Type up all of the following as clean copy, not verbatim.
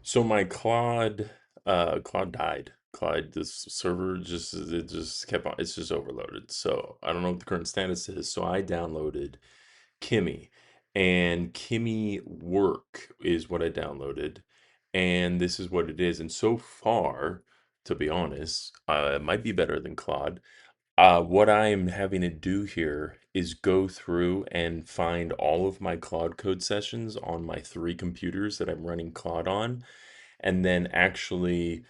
So my Claude died. Claude, this server just kept on. It's just overloaded. So I don't know what the current status is. So I downloaded Kimmy, and Kimmy Work is what I downloaded, and this is what it is. And so far, to be honest, it might be better than Claude. What I am having to do here is go through and find all of my Claude Code sessions on my three computers that I'm running Claude on, and then actually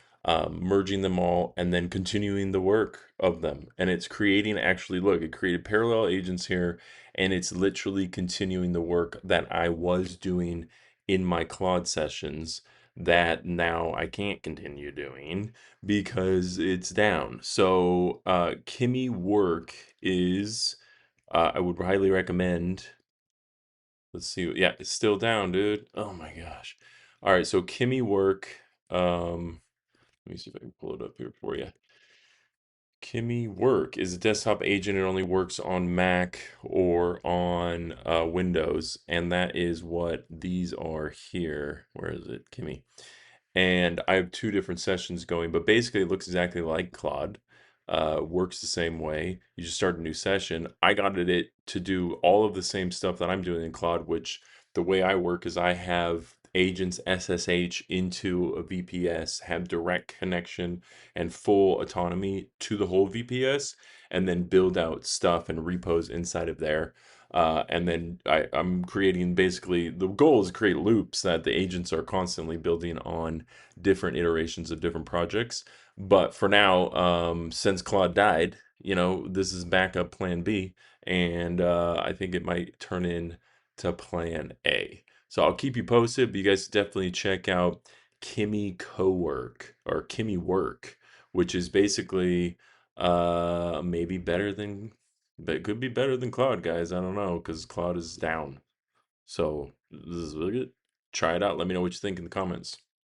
merging them all and then continuing the work of them. And it's creating actually, look, it created parallel agents here, and it's literally continuing the work that I was doing in my Claude sessions that now I can't continue doing because it's down. So Kimmy Work is, I would highly recommend. Let's see. Yeah, it's still down, dude. Oh my gosh. All right, so Kimmy Work. Let me see if I can pull it up here for you. Kimmy Work is a desktop agent. It only works on Mac or on Windows, and that is what these are here. Where is it, Kimmy? And I have two different sessions going, but basically it looks exactly like Claude. Works the same way. You just start a new session. I got it to do all of the same stuff that I'm doing in Claude, which the way I work is I have agents SSH into a VPS, have direct connection and full autonomy to the whole VPS, and then build out stuff and repos inside of there. And then I'm creating, basically the goal is to create loops that the agents are constantly building on different iterations of different projects. But for now, since Claude died, this is backup plan B, and I think it might turn into plan A. So I'll keep you posted, but you guys definitely check out Kimmy Cowork or Kimmy Work, which is basically maybe better than, but it could be better than Claude, guys. I don't know, because Claude is down. So this is really good. Try it out. Let me know what you think in the comments.